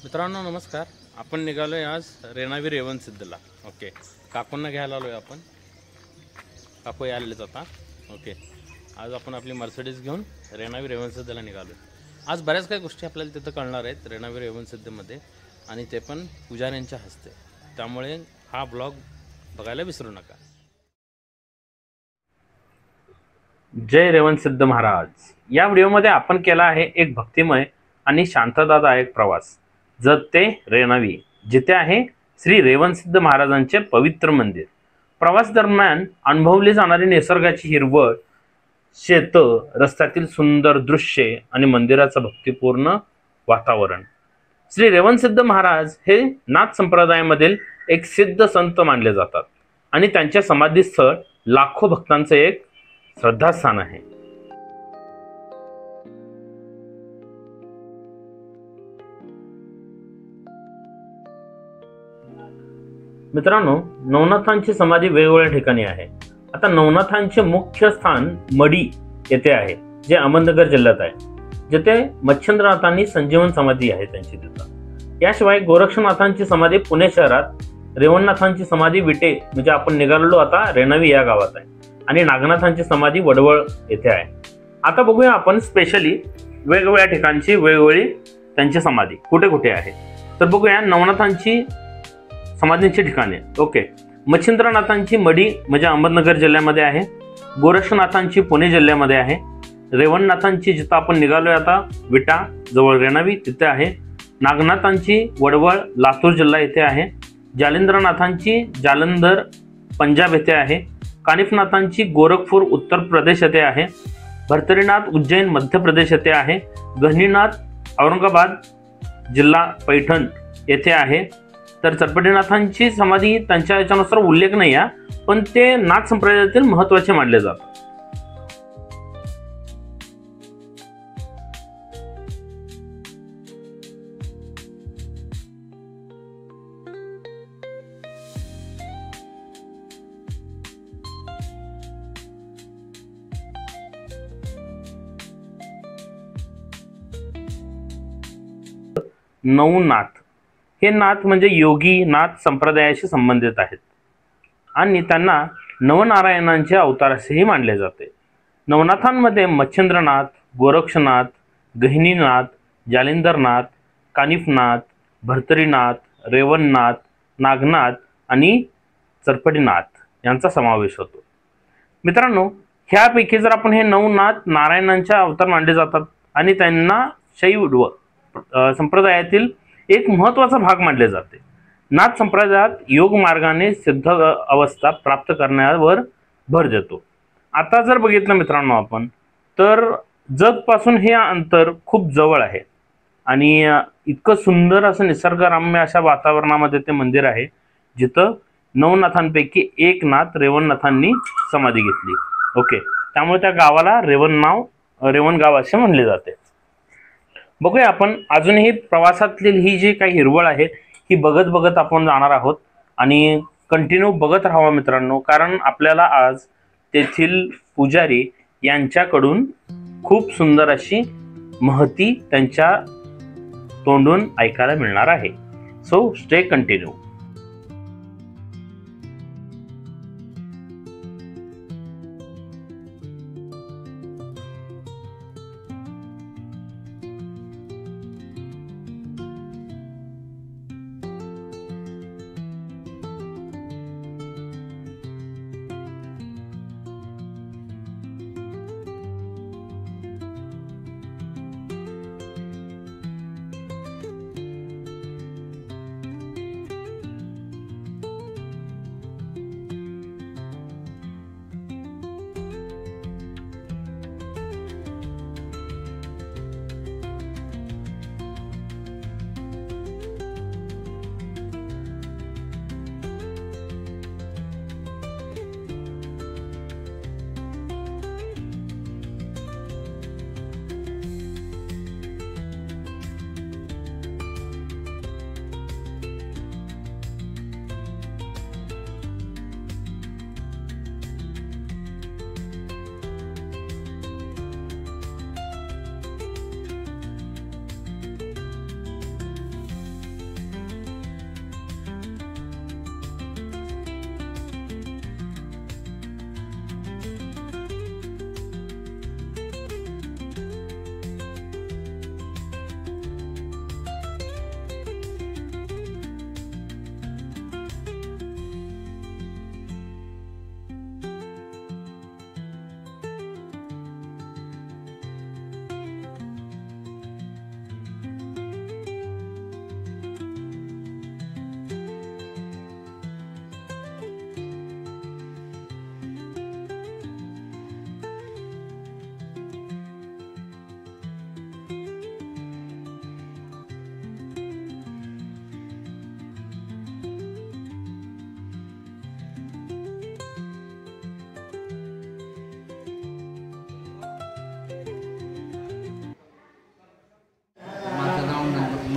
मित्रांनो नमस्कार. आपण निघालोय आज रेणावी रेवणसिद्धला. ओके, काकूंना घ्यायला आलोय आपण. काकू आलेलेच आता. ओके, आज आपण आपली मर्सिडीज घेऊन रेणावी रेवणसिद्धला निघालोय. आज बऱ्याच काही गोष्टी आपल्याला तिथं कळणार आहेत रेणावी रेवणसिद्धमध्ये, आणि ते पण पुजाऱ्यांच्या हस्ते. त्यामुळे हा ब्लॉग बघायला विसरू नका. जय रेवणसिद्ध महाराज. या व्हिडिओमध्ये आपण केला आहे एक भक्तिमय आणि शांततादायक प्रवास. जत ते रेणावी, जिथे आहे श्री रेवणसिद्ध महाराजांचे पवित्र मंदिर. प्रवास दरम्यान अनुभवली जाणारी निसर्गाची हिरवळ, शेत, रस्त्यातील सुंदर दृश्ये आणि मंदिराचं भक्तिपूर्ण वातावरण. श्री रेवणसिद्ध महाराज हे नाथ संप्रदायामधील एक सिद्ध संत मानले जातात आणि त्यांचे समाधीस्थळ लाखो भक्तांचे एक श्रद्धास्थान आहे. मित्रांनो, नवनाथांची समाधी वेगवेगळ्या ठिकाणी आहे. आता नवनाथांचे मुख्य स्थान मडी येथे आहे, जे अहमदनगर जिल्ह्यात आहे, जिथे मच्छिंद्रनाथांनी संजीवन समाधी आहे त्यांची तिथं. याशिवाय गोरक्षनाथांची समाधी पुणे शहरात, रेवणनाथांची समाधी विटे म्हणजे आपण निघालेलो आता रेणावी या गावात आहे, आणि नागनाथांची समाधी वडवळ येथे आहे. आता बघूया आपण स्पेशली वेगवेगळ्या ठिकाणची वेगवेगळी त्यांची समाधी कुठे कुठे आहे. तर बघूया नवनाथांची समाधींची ठिकाणे. ओके, मच्छिंद्रनाथांची मडी म्हणजे अहमदनगर जिल्ह्यामध्ये आहे. गोरक्षनाथांची पुणे जिल्ह्यामध्ये आहे. रेवणनाथांची जिथं आपण निघालोय आता विटा जवळ रेणावी तिथे आहे. नागनाथांची वडवळ लातूर जिल्हा येथे आहे. जालिंद्रनाथांची जालंधर पंजाब येथे आहे. कानिफनाथांची गोरखपूर उत्तर प्रदेश येथे आहे. भर्तरीनाथ उज्जैन मध्य प्रदेश येथे आहे. गहिनीनाथ औरंगाबाद जिल्हा पैठण येथे आहे. तर चरपटीनाथांची समाधी त्यांच्या याच्यानुसार उल्लेख नाही आहे, पण ते नाथ संप्रदायातील महत्त्वाचे मानले जातात. नवनाथ हे नाथ म्हणजे योगी नाथ संप्रदायाशी संबंधित आहेत आणि त्यांना नवनारायणांचे अवतार असेही मानले जाते. नवनाथांमध्ये मच्छिंद्रनाथ, गोरक्षनाथ, गहिनीनाथ, जालिंदरनाथ, कानिफनाथ, भर्तरीनाथ, रेवणनाथ, नागनाथ आणि चरपटीनाथ यांचा समावेश होतो. मित्रांनो, ह्यापैकी जर आपण हे नवनाथ नारायणांच्या अवतार मानले जातात आणि त्यांना शैव संप्रदायातील एक महत्त्वाचा भाग मानले जाते. नाथ संप्रदायात योग मार्गाने सिद्ध अवस्था प्राप्त करण्यावर भर देतो. आता जर बघितलं मित्रांनो आपण, तर जगपासून हे अंतर खूप जवळ आहे आणि इतकं सुंदर असं निसर्गरम्य अशा वातावरणामध्ये ते मंदिर आहे, जिथं नवनाथांपैकी एक नाथ रेवणनाथांनी समाधी घेतली. ओके, त्यामुळे त्या गावाला रेवण गाव असे म्हणले जाते. बघूया आपण अजूनही प्रवासातली ही जी काही हिरवळ आहे ही बघत बघत आपण जाणार आहोत, आणि कंटिन्यू बघत राहावा मित्रांनो, कारण आपल्याला आज तेथील पुजारी यांच्याकडून खूप सुंदर अशी महती त्यांच्या तोंडून ऐकायला मिळणार आहे. So stay continue.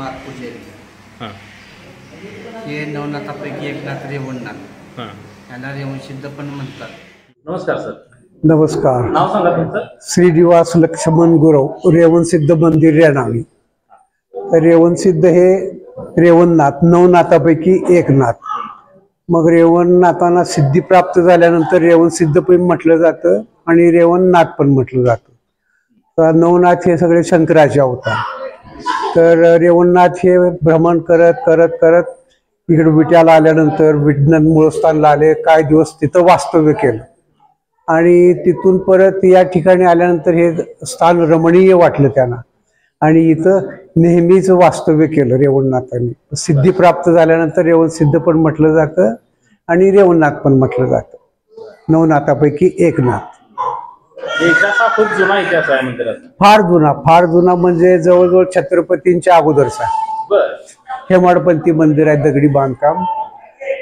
कुमार पुजारी हां हे नवनाथापैकी एक नाथ रेवणनाथ, हां. यांना रेवणसिद्ध पण म्हणतात. नमस्कार सर. नमस्कार. नाव सांगा तुमचं. श्रीनिवास लक्ष्मण गुरव, रेवणसिद्ध मंदिर रेणावी. रेवणसिद्ध हे रेवणनाथ, नवनाथापैकी एक नाथ. मग रेवणनाथांना सिद्धी प्राप्त झाल्यानंतर रेवणसिद्ध पण म्हटलं जातं आणि रेवणनाथ पण म्हटलं जातं. तर नवनाथ हे सगळे शंकराचे अवतार. तर रेवणनाथ हे भ्रमण करत करत करत इकडे विट्याला आल्यानंतर विट्याला मूळस्थानला आले, काही दिवस तिथं वास्तव्य केलं आणि तिथून परत या ठिकाणी आल्यानंतर हे स्थान रमणीय वाटलं त्यांना आणि इथं नेहमीच वास्तव्य केलं रेवणनाथांनी. सिद्धी प्राप्त झाल्यानंतर रेवणसिद्ध पण म्हटलं जातं आणि रेवणनाथ पण म्हटलं जातं. नवनाथापैकी एक नाथ. इतिहास हा खूप जुना इतिहास आहे मंदिराचा. फार जुना म्हणजे जवळजवळ छत्रपतींच्या अगोदरचा. बर. हेमाडपंथी मंदिर आहे, दगडी बांधकाम.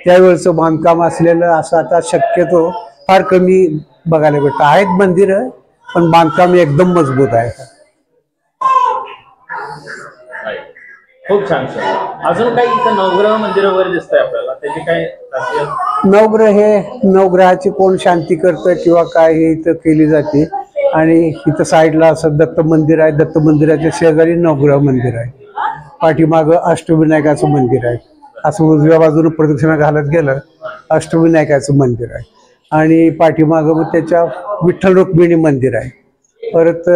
त्यावेळेचं बांधकाम असलेलं असं आता शक्यतो फार कमी बघायला भेटतं. आहेत मंदिरं पण बांधकाम एकदम मजबूत आहे. खूप छान सर. अजून काही इथं नवग्रह मंदिर वगैरे दिसतंय आपल्याला, त्याची काय खासियत? नवग्रह हे नवग्रहाची कोण शांती करतं किंवा काय हे इथं केली जाते. आणि इथं साईडला असं दत्त मंदिर आहे, दत्त मंदिराच्या शेजारी नवग्रह मंदिर आहे. पाठीमागं अष्टविनायकाचं मंदिर आहे. असं उजव्या बाजूने प्रदक्षिणा घालत गेलं अष्टविनायकाचं मंदिर आहे आणि पाठीमागं मग त्याच्या विठ्ठल रुक्मिणी मंदिर आहे. परत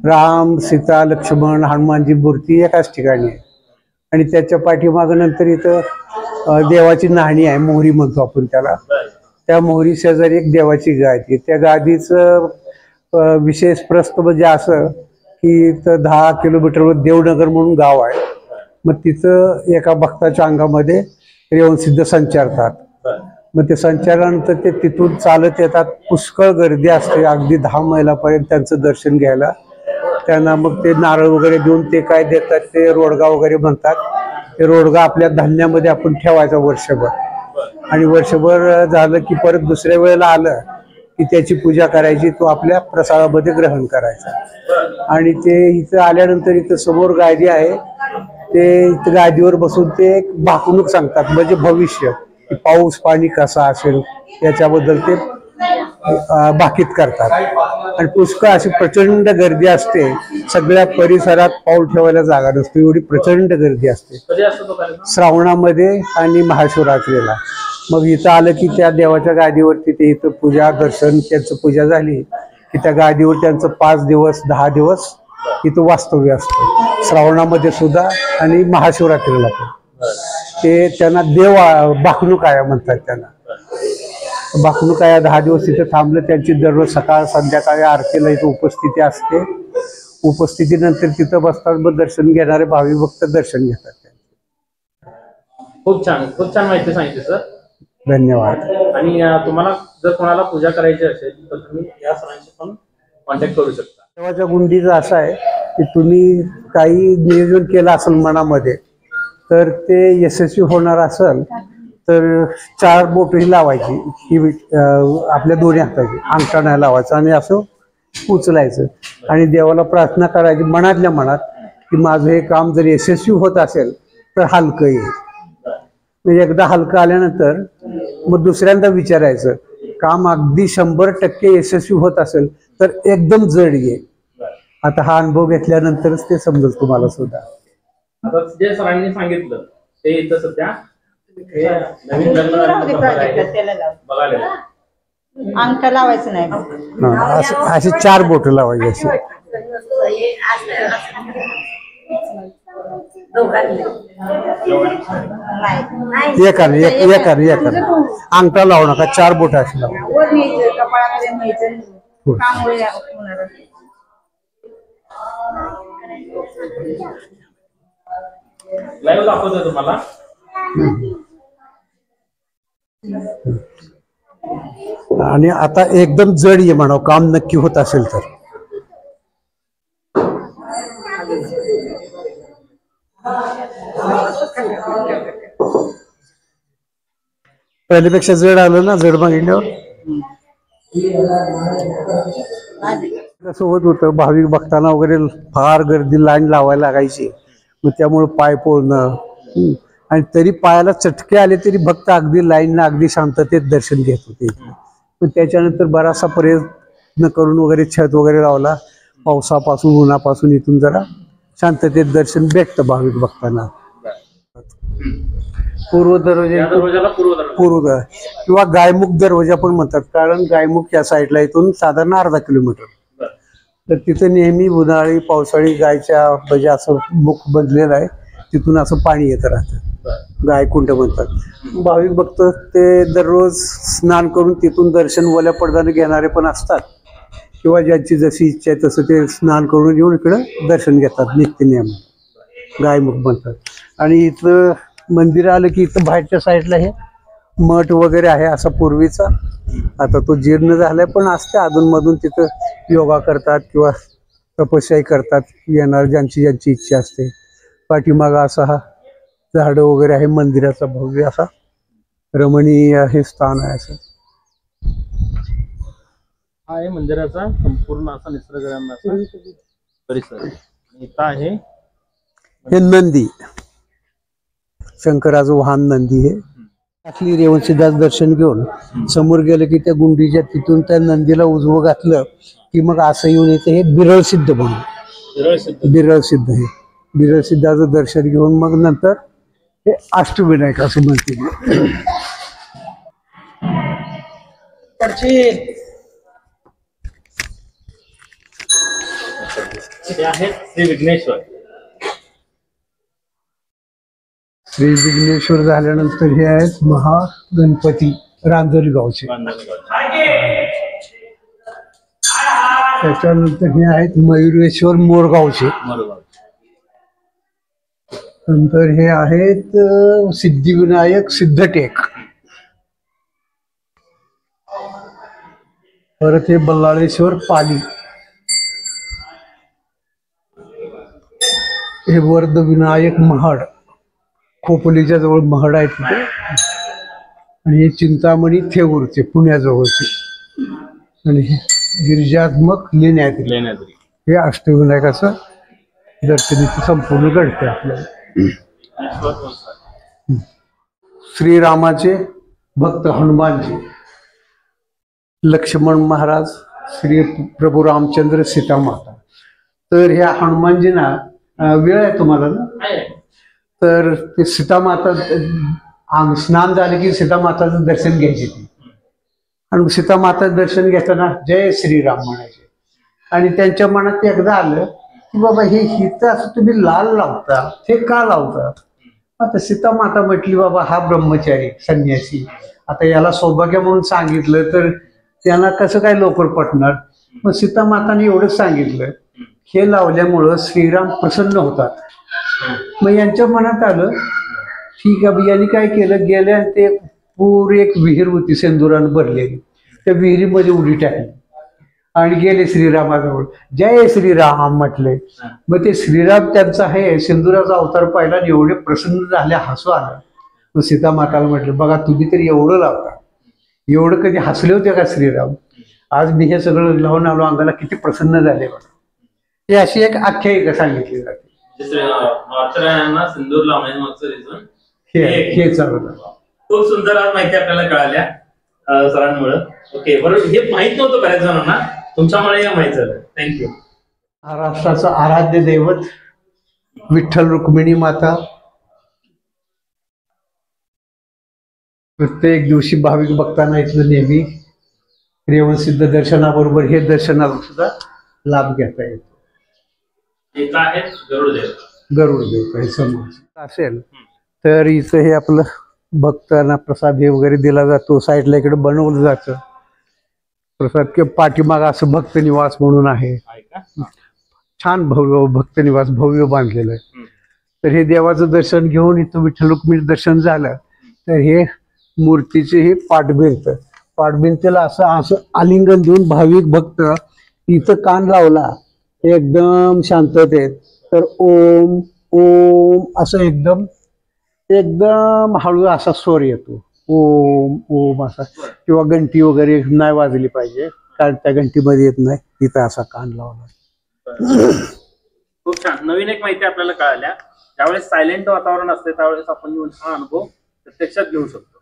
राम सीता लक्ष्मण हनुमानजी मूर्ती एकाच ठिकाणी आहे आणि त्याच्या पाठीमागं नंतर इथं देवाची नाहणी आहे, मोहरी म्हणतो आपण त्याला. त्या मोहरी शेजारी एक देवाची गादी. त्या गादीचं विशेष प्रस्त म्हणजे असं की इथं 10 किलोमीटरवर देवनगर म्हणून गाव आहे. मग तिथं एका भक्ताच्या अंगामध्ये रेवणसिद्ध संचारतात. मग ते संचारानंतर ते तिथून चालत येतात. पुष्कळ गर्दी असते, अगदी 10 मैलापर्यंत त्यांचं दर्शन घ्यायला. त्यांना मग ते नारळ वगैरे देऊन ते काय देतात ते रोडगा वगैरे म्हणतात. ते रोडगा आपल्या धान्यामध्ये आपण ठेवायचा वर्षभर आणि वर्षभर झालं की परत दुसऱ्या वेळेला आलं की त्याची पूजा करायची, तो आपल्या प्रसादामध्ये ग्रहण करायचा. आणि ते इथं आल्यानंतर इथं समोर गादी आहे, ते इथं गादीवर बसून ते एक भाकणूक सांगतात, म्हणजे भविष्य की पाऊस पाणी कसा असेल याच्याबद्दल ते भाकीत करतात. आणि पुष्कळ अशी प्रचंड गर्दी असते. सगळ्या परिसरात पाऊल ठेवायला जागा नसते, एवढी प्रचंड गर्दी असते श्रावणामध्ये आणि महाशिवरात्रीला. मग इथं आलं की त्या देवाच्या गादीवरती ते इथं पूजा दर्शन त्यांचं पूजा झाली की त्या गादीवर त्यांचं 5 दिवस 10 दिवस इथं वास्तव्य असतं, श्रावणामध्ये सुद्धा आणि महाशिवरात्रीला पण. ते त्यांना भाकणुकाया म्हणतात. त्यांना भाकणुकाया 10 दिवस तिथे थांबलं. त्यांची दररोज सकाळ संध्याकाळी आरतीला इथं उपस्थिती असते. उपस्थितीनंतर तिथं बसतात, मग दर्शन घेणारे भाविक भक्त दर्शन घेतात. खूप छान माहिती सांगितली सर. धन्यवाद. आणि तुम्हाला जर कोणाला पूजा करायची असेल तर तुम्ही या सरांशी पण कॉन्टॅक्ट करू शकता. देवाच्या गुंडीचं असं आहे की तुम्ही काही नियोजन केलं असेल मनामध्ये तर ते यशस्वी होणार असेल तर 4 बोटही लावायची, ही आपल्या दोन्ही हाताची, अंगठा नाही लावायचा आणि असं उचलायचं आणि देवाला प्रार्थना करायची मनातल्या मनात की माझं हे काम जर यशस्वी होत असेल तर हलकं येईल. म्हणजे एकदा हलकं आल्यानंतर मग दुसऱ्यांदा विचारायचं, काम अगदी 100% यशस्वी होत असेल तर एकदम जड येईल. आता हा अनुभव घेतल्यानंतरच ते समजेल तुम्हाला सुद्धा. आता जे सरांनी सांगितलं ते इथं सध्या नवीन बघायला अंगठा लावायचं नाही, अशी 4 बोट लावायची अशी. एकाने अंगठा लावू नका, 4 बोट अशी लावा. लाईव्ह दाखवतो तुम्हाला. आणि आता एकदम जड ये म्हणावं, काम नक्की होत असेल तर. पहिल्यापेक्षा जड आलं ना, जड मागितल्यावर कसं होत होतं, भाविक भक्तांना वगैरे फार गर्दी लाईन लावायला लागायची. मग त्यामुळे पाय पोळणं आणि तरी पायाला चटके आले तरी भक्त अगदी लाईननं अगदी शांततेत दर्शन घेत होते. पण त्याच्यानंतर बराचसा प्रयत्न करून वगैरे छत वगैरे लावला. पावसापासून उन्हापासून इथून जरा शांततेत दर्शन भेटतं भाविक भक्तांना. पूर्व दरवाजा पूर्व किंवा गायमुख दरवाजा पण म्हणतात, कारण गायमुख या साईडला इथून साधारण अर्धा किलोमीटर. तर तिथं नेहमी उन्हाळी पावसाळी गायच्या म्हणजे असं मुख बनलेलं आहे, तिथून असं पाणी येत राहतं, गायकुंड म्हणतात. भाविक भक्त ते दररोज स्नान करून तिथून दर्शन ओल्या पडद्याने घेणारे पण असतात, किंवा ज्यांची जशी इच्छा आहे तसं ते स्नान करून येऊन इकडं दर्शन घेतात नित्यनियम. गायमुख म्हणतात. आणि इथं मंदिर आलं की इथं बाहेरच्या साईडला हे मठ वगैरे आहे असा पूर्वीचा. आता तो जीर्ण झालाय, पण असते अधूनमधून तिथं योगा करतात किंवा तपस्याही करतात येणार ज्यांची ज्यांची इच्छा असते. पाठीमागा असा हा झाडं वगैरे आहे, मंदिराचा भव्य असा रमणीय हे स्थान आहे. असं हा आहे मंदिराचा संपूर्ण असा निसर्गरम्य परिसर. इथं आहे हे नंदी, शंकराचं वाहन नंदी. हे असली रेवणसिद्धाच दर्शन घेऊन समोर गेलं की त्या गुंडीच्या तिथून त्या नंदीला उजवं घातलं की मग असं येऊन येतं हे बिरळ सिद्ध म्हणून. बिरळ सिद्ध हे बिरळ सिद्धाचं दर्शन घेऊन मग नंतर हे अष्टविनायक असं म्हणते. ते आहेत श्री विघ्नेश्वर. श्री विघ्नेश्वर झाल्यानंतर हे आहेत महागणपती रांजणी गावचे. त्याच्यानंतर हे आहेत मयुरेश्वर मोरगावचे. नंतर हे आहेत सिद्धिविनायक सिद्धटेक. परत हे बल्लाळेश्वर पाली. हे वर्ध विनायक महाड, खोपोलीच्या जवळ महड आहे तिथे. आणि हे चिंतामणी थेऊरचे पुण्याजवळचे. आणि हे गिरिजात्मक लेण्याद्री. हे अष्टविनायकाचं दर्शन इथे संपूर्ण घडते आपल्याला. श्रीरामाचे भक्त हनुमानजी, लक्ष्मण महाराज, श्री प्रभू रामचंद्र, सीता माता. तर ह्या हनुमानजींना वेळ आहे तुम्हाला ना, तर ते सीतामाता स्नान झाले की सीतामाताचं दर्शन घ्यायचे ती. आणि सीतामाताचं दर्शन घेताना जय श्रीराम म्हणायचे. आणि त्यांच्या मनात एकदा आलं की बाबा हे हिथं असं तुम्ही लाल लावता, हे का लावता? आता सीतामाता म्हटली बाबा हा ब्रह्मचारी संन्यासी, आता याला सौभाग्य म्हणून सांगितलं तर त्यांना कसं काय लवकर पटणार. मग सीतामाताने एवढंच सांगितलं, हे लावल्यामुळं श्रीराम प्रसन्न होतात. मग यांच्या मनात आलं ठीक आहे, यांनी काय केलं, गेल्या ते पूर एक विहीर होती सेंदुरानं भरलेली, त्या विहिरीमध्ये उडी टाकली आणि गेले श्रीरामाजवळ. जय श्रीराम म्हटले. मग ते श्रीराम त्यांचा आहे सिंदुराचा अवतार पाहिला आणि एवढे प्रसन्न झाले, हसू आलं. मग सीतामाताला म्हटलं बघा तुम्ही तरी एवढं लावता, एवढं कधी हसले होते का श्रीराम? आज मी हे सगळं लावून आलो अंगाला, किती प्रसन्न झाले बघा. ही अशी एक आख्यायिका सांगितली जाते. सिंदूर लावण्याचं रिझन हे चालू. खूप सुंदर आज माहिती आपल्याला कळाल्या सरांमुळे. ओके, बरोबर. हे माहित नव्हतं बऱ्याच जणांना, तुमच्यामुळे हे माहित झालं. थँक्यू. महाराष्ट्राचं आराध्य दैवत विठ्ठल रुक्मिणी माता. प्रत्येक दिवशी भाविक भक्तांना इथलं नेहमी रेवणसिद्ध दर्शनाबरोबर हे दर्शनाला सुद्धा लाभ घेता येतो. गरुड देवता हे समोर असेल तर इथं हे आपलं भक्तांना प्रसाद हे वगैरे दिला जातो. साईडला इकडे बनवलं जातं प्रसाद. किंवा पाठीमागा असं भक्त निवास म्हणून आहे, छान भव्य भक्त निवास भव्य बांधलेलं आहे. तर हे देवाचं दर्शन घेऊन इथं विठ्ठल रुक्मिणी दर्शन झालं तर हे मूर्तीचे हे पाठभिंतीला असं आलिंगन देऊन भाविक भक्त इथं कान लावला एकदम शांततेत तर ओम ओम असं एकदम हळू असा स्वर येतो, ओम ओम असा. किंवा घंटी वगैरे नाही वाजली पाहिजे कारण त्या घंटीमध्ये येत नाही, तिथं असा कान लावला. खूप छान. नवीन एक माहिती आपल्याला कळाल्या. ज्यावेळेस सायलेंट वातावरण असते त्यावेळेस आपण येऊन हा अनुभव प्रत्यक्षात घेऊ शकतो.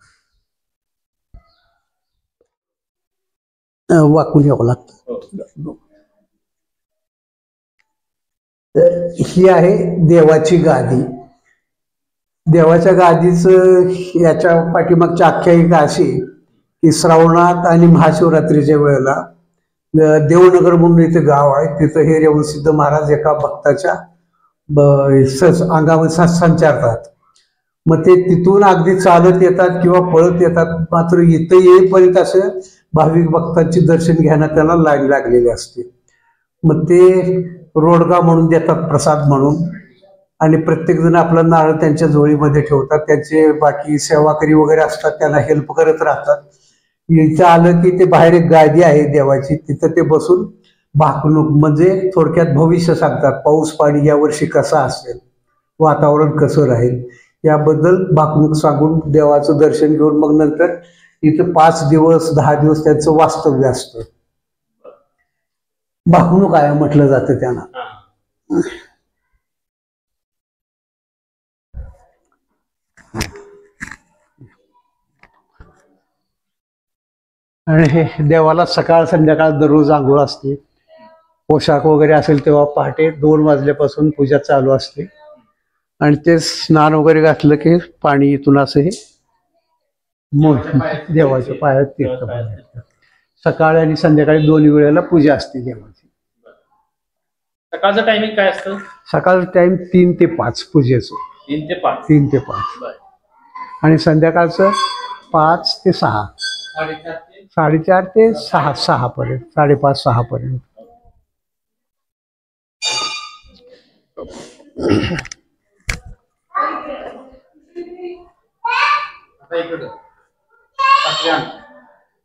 वाकून यावं लागतं. तर ही आहे देवाची गादी. देवाच्या गादीचं याच्या पाठीमागची आख्यायिका अशी की श्रावणात आणि महाशिवरात्रीच्या वेळेला देवनगर म्हणून इथे गाव आहे, तिथं हे रेवणसिद्ध महाराज एका भक्ताच्या अंगावर संचारतात. मग ते तिथून अगदी चालत येतात किंवा पळत येतात, मात्र इथं येईपर्यंत असं भाविक भक्तांची दर्शन घ्यायला त्यांना लाईन लागलेली असते. मग ते रोडगा म्हणून देतात प्रसाद म्हणून, आणि प्रत्येक जण आपला नारळ त्यांच्या झोळीमध्ये ठेवतात. त्यांचे बाकी सेवाकरी वगैरे असतात, त्यांना हेल्प करत राहतात. इथं आलं की ते बाहेर एक गादी आहे देवाची, तिथं ते बसून भाकणूक म्हणजे थोडक्यात भविष्य सांगतात. पाऊस पाणी यावर्षी कसा असेल, वातावरण कसं राहील याबद्दल भाकणूक सांगून देवाचं दर्शन घेऊन मग नंतर इथं 5 दिवस 10 दिवस त्यांचं वास्तव्य असतं. भाकणूक आहे म्हटलं जातं त्यांना. आणि हे देवाला सकाळ संध्याकाळ दररोज आंघोळ असते. पोशाख वगैरे असेल तेव्हा पहाटे 2 वाजल्यापासून पूजा चालू असते. आणि ते स्नान वगैरे घातलं की पाणी इथून असं हे देवाच्या पायात तीर्थ. सकाळी आणि संध्याकाळी 2 वेळेला पूजा असते देवाची. सकाळचं टायमिंग काय असतं? सकाळचं टाइम 3 ते 5 पूजेचं. 3 ते 5. 3 ते 5. आणि संध्याकाळचं 5 ते 6. 4:30 ते 6 पर्यंत, 5:30 6 पर्यंत.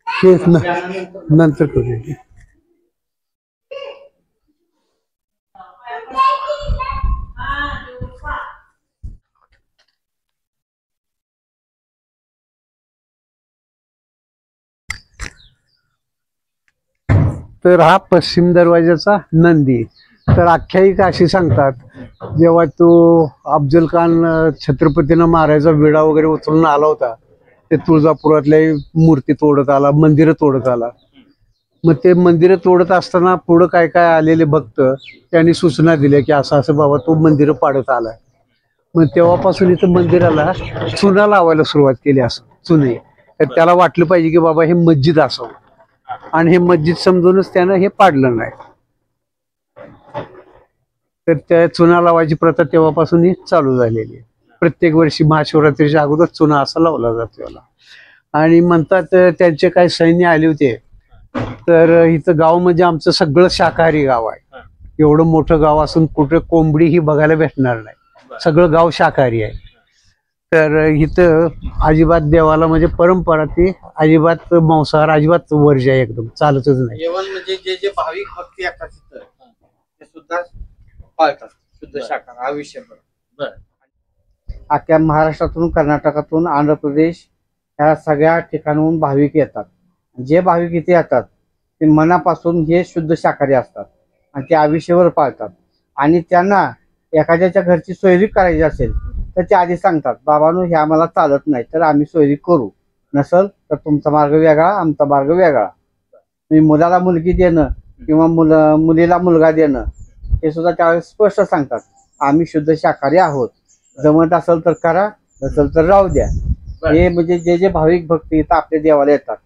तेच नंतर करूया. तर हा पश्चिम दरवाजाचा नंदी. तर आख्यायिका अशी सांगतात, जेव्हा तो अफजल खान छत्रपतीनं मारायचा विडा वगैरे उचलून आला होता, ते तुळजापुरातल्या मूर्ती तोडत आला, मंदिरं तोडत आला. मग ते मंदिरं तोडत असताना पुढं काय काय आलेले भक्त त्यांनी सूचना दिल्या की असं असं बाबा तो मंदिरं पाडत आलाय. मग तेव्हापासून इथं मंदिराला चुना लावायला सुरुवात केली. असं चुने, तर त्याला वाटलं पाहिजे की बाबा हे मस्जिद असावं, आणि हे मस्जिद समजूनच त्यानं हे पाडलं नाही. तर त्या चुना लावायची प्रथा तेव्हापासून ही चालू झालेली आहे. प्रत्येक वर्षी महाशिवरात्रीच्या अगोदर चुना असा लावला जातो याला. आणि म्हणतात त्यांचे काही सैन्य आले होते, तर इथं गाव म्हणजे आमचं सगळं शाकाहारी गाव आहे. एवढं मोठं गाव असून कुठे कोंबडी ही बघायला भेटणार नाही, सगळं गाव शाकाहारी आहे. तर इथं अजिबात देवाला म्हणजे परंपरा ती अजिबात मांसाहार अजिबात वर्ज्य आहे, एकदम चालतच नाही. जेवण म्हणजे जे भाविक भक्ती असतात तिथं ते सुद्धा पाळतात शुद्ध शाकाहार आयुष्यभर. अख्ख्या महाराष्ट्रातून, कर्नाटकातून, आंध्र प्रदेश ह्या सगळ्या ठिकाणाहून भाविक येतात. जे भाविक इथे येतात ते मनापासून हे शुद्ध शाकाहारी असतात आणि ते आयुष्यभर पाळतात. आणि त्यांना एखाद्याच्या घरची सोयरी करायची असेल तर ते आधी सांगतात, बाबांनो हे आम्हाला चालत नाही, तर आम्ही सोयरी करू, नसल तर तुमचा मार्ग वेगळा, आमचा मार्ग वेगळा. म्हणजे मुलाला मुलगी देणं किंवा मुलीला मुलगा देणं हे सुद्धा त्यावेळेस स्पष्ट सांगतात, आम्ही शुद्ध शाकाहारी आहोत, जमत असेल तर करा, नसेल तर राहू द्या. हे म्हणजे जे भाविक भक्त इथं आपल्या देवाला येतात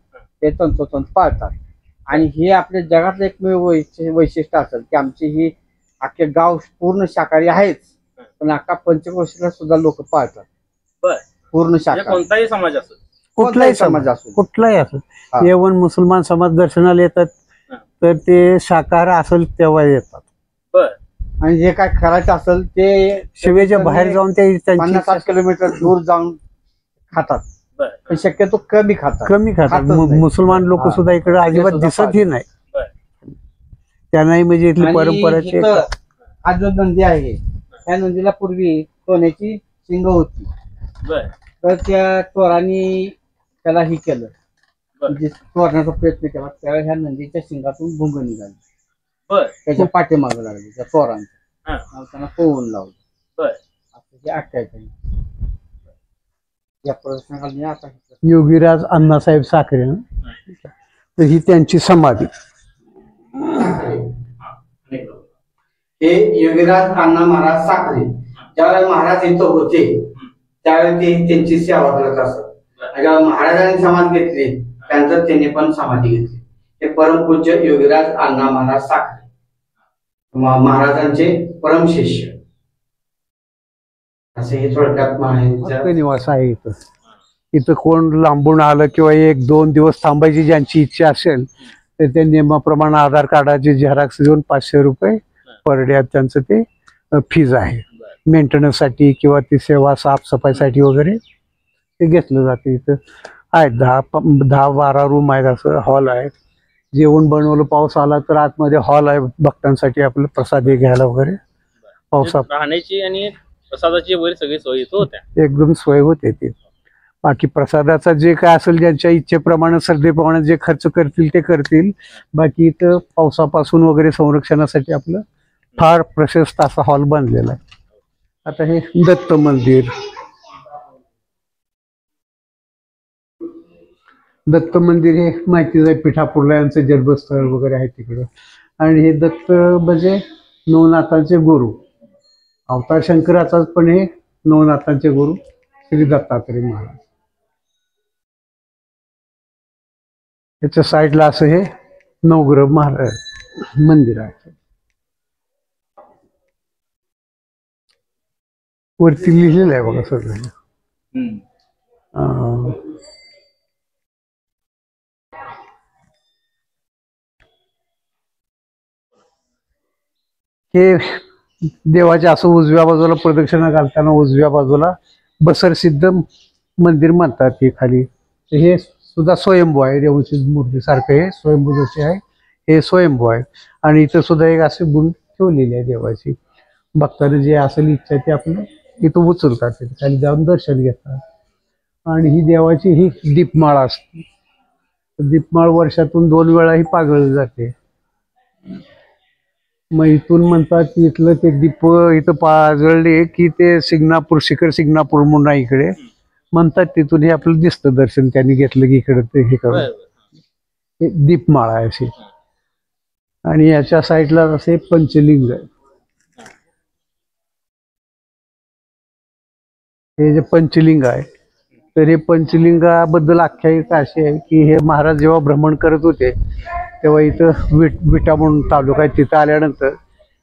ते तंतोतंत पाळतात. आणि हे आपल्या जगातलं एकमेव वैशिष्ट्य असेल की आमची ही अख्खे गाव पूर्ण शाकाहारी आहेच, पण अख्खा पंचक्रोशीला सुद्धा लोक पाळतात पूर्ण शाकाहारी. कोणताही समाज असेल, कुठलाही समाज असो, कुठलाही असो. येवन मुसलमान समाज दर्शनाला येतात तर ते शाकाहार असेल तेव्हा येतात. आणि जे काय करायचं असेल ते शिवेच्या बाहेर जाऊन ते 50-60 किलोमीटर दूर जाऊन खातात, पण शक्यतो कमी खातात. मुसलमान लोक सुद्धा इकडे अजिबात दिसतही नाही. त्यांनाही म्हणजे इथली परंपराची हा जो नंदी आहे त्या नंदीला पूर्वी सोन्याची शिंग होती, तर त्या चोरांनी त्याला हे केलं, म्हणजे चोरण्याचा प्रयत्न केला. त्यावेळेस ह्या नंदीच्या शिंगातून भुंग निघाली, त्याच्या पाठीमागं लागली त्या चोरांचं, त्यांना पळवून लावलं. हे आख्यायिका या प्रदर्शनाखाली आता योगीराज अण्णासाहेब साखरे ना? तर ही त्यांची समाधी. हे योगीराज अण्णा महाराज साखरे ज्यावेळेला महाराज इथं होते त्यावेळी ते त्यांची सेवा करत असत. जेव्हा महाराजांनी समाधी घेतली त्यांचं त्यांनी पण समाधी घेतली. हे परमपूज्य योगीराज अण्णा महाराज साखरे महाराजांचे परम शिष्य असे हे थोडक्यात महाराजांच्या निवास आहे इथं. इथं कोण लांबून आलं किंवा 1-2 दिवस थांबायची ज्यांची इच्छा असेल तर त्या नियमाप्रमाणे आधार कार्डाचे झेरॉक्स देऊन 500 रुपये पर डे त्यांचं ते फीज आहे. मेंटेनन्ससाठी किंवा ती सेवा साफसफाईसाठी वगैरे ते घेतलं जाते. इथं आहेत 10-12 रूम आहेत. असं हॉल आहे. जेवण बनवलं पाऊस आला तर आतमध्ये हॉल आहे भक्तांसाठी आपलं प्रसाद घ्यायला वगैरे. पावसात राहण्याची आणि प्रसादाची वगैरे सगळी सोयी इथं होत्या. एकदम सोय होते ती. बाकी प्रसादाचा जे काय असेल ज्यांच्या इच्छेप्रमाणे श्रद्धेप्रमाणे जे खर्च करतील ते करतील. बाकी इथं पावसापासून वगैरे संरक्षणासाठी आपलं फार प्रशस्त असा हॉल बांधलेला आहे. आता हे दत्त मंदिर. दत्त मंदिर हे माहितीच आहे. पिठापूरला यांचं जन्मस्थळ वगैरे आहे तिकडं. आणि हे दत्त म्हणजे नवनाथांचे गुरु. अवतार शंकराचाच पण हे नवनाथांचे गुरु श्री दत्तात्रय महाराज. त्याच्या साईडला असं हे नवग्रह महाराज मंदिर आहे. वरती लिहिलेलं आहे बघा सगळं. हे देवाच्या असं उजव्या बाजूला प्रदक्षिणा घालताना उजव्या बाजूला बसरसिद्ध मंदिर म्हणतात. हे खाली हे सुद्धा स्वयंभू आहे. रेवणसिद्ध मूर्तीसारखं हे स्वयंभू जसे आहे हे स्वयंभू आहे. आणि इथं सुद्धा एक असे गुण ठेवलेली आहे देवाची. भक्तांना जे असेल इच्छा ते आपलं इथं उचलतात. तिथे खाली जाऊन दर्शन घेतात. आणि ही देवाची ही दीपमाळ असते. दीपमाळ वर्षातून 2 वेळा ही पाजळली जाते. मग इथून म्हणतात की इथलं ते दीप इथं पाजळले की ते शिंगणापूर शिखर शिंगणापूर म्हणून आहे इकडे म्हणतात. तिथून हे आपलं दिसतं दर्शन त्यांनी घेतलं की इकडे ते हे करून हे दीपमाळ आहे अशी. आणि याच्या साईडला असे पंचलिंग आहे. हे जे पंचलिंग आहे तर हे पंचलिंगाबद्दल आख्यायिका अशी आहे की हे महाराज जेव्हा भ्रमण करत होते तेव्हा इथं विटा म्हणून तालुका आहे. तिथं आल्यानंतर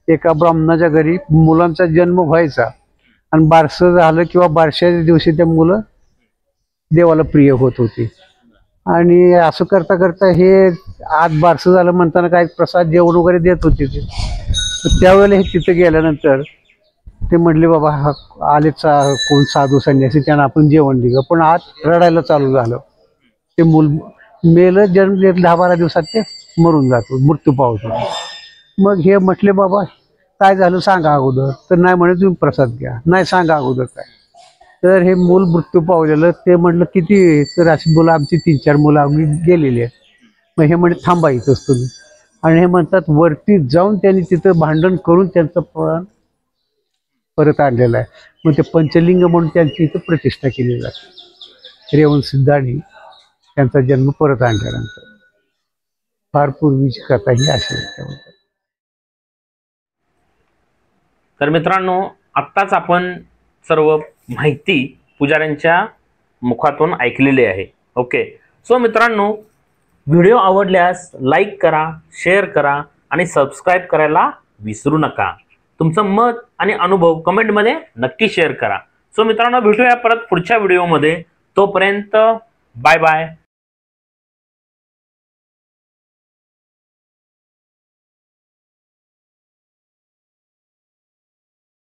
एका ब्राह्मणाच्या घरी मुलांचा जन्म व्हायचा आणि बारसं झालं किंवा बारशाच्या दिवशी त्या मुलं देवाला प्रिय होत होती. आणि असं करता करता हे आज बारसं झालं म्हणताना काय प्रसाद जेवण वगैरे देत होते ते. त्यावेळेला हे तिथं गेल्यानंतर ते म्हटले बाबा हा आले कोण साधू संन्यासी त्यांना आपण जेवण दिलं. पण आज रडायला चालू झालं. ते मूल मेलं जन्म 10-12 दिवसात ते मरून जातो मृत्यू पावतो. मग हे म्हटले बाबा काय झालं सांगा अगोदर. तर नाही म्हणे तुम्ही प्रसाद घ्या. नाही सांगा अगोदर काय. तर हे मूल मृत्यू पावलेलं ते म्हटलं किती. तर अशी मुलं आमची 3-4 मुलं आम्ही गेलेली आहेत. मग हे म्हणे थांबा इथंच तुम्ही. आणि हे म्हणतात वरती जाऊन त्यांनी तिथं भांडण करून त्यांचं पण परत आणलेलं आहे. मग ते पंचलिंग म्हणून त्यांची इथं प्रतिष्ठा केली जाते. रेवणसिद्धांनी त्यांचा जन्म परत आणल्यानंतर. फार पूर्वीची कथा ही अशी आहे. तर मित्रांनो आत्ताच आपण सर्व माहिती पुजाऱ्यांच्या मुखातून ऐकलेली आहे. ओके. सो मित्रांनो व्हिडिओ आवडल्यास लाईक करा, शेअर करा आणि सबस्क्राईब करायला विसरू नका. तुमचं मत आणि अनुभव कमेंटमध्ये नक्की शेअर करा. सो मित्रांनो भेटूया परत पुढच्या व्हिडिओमध्ये. तोपर्यंत बाय बाय.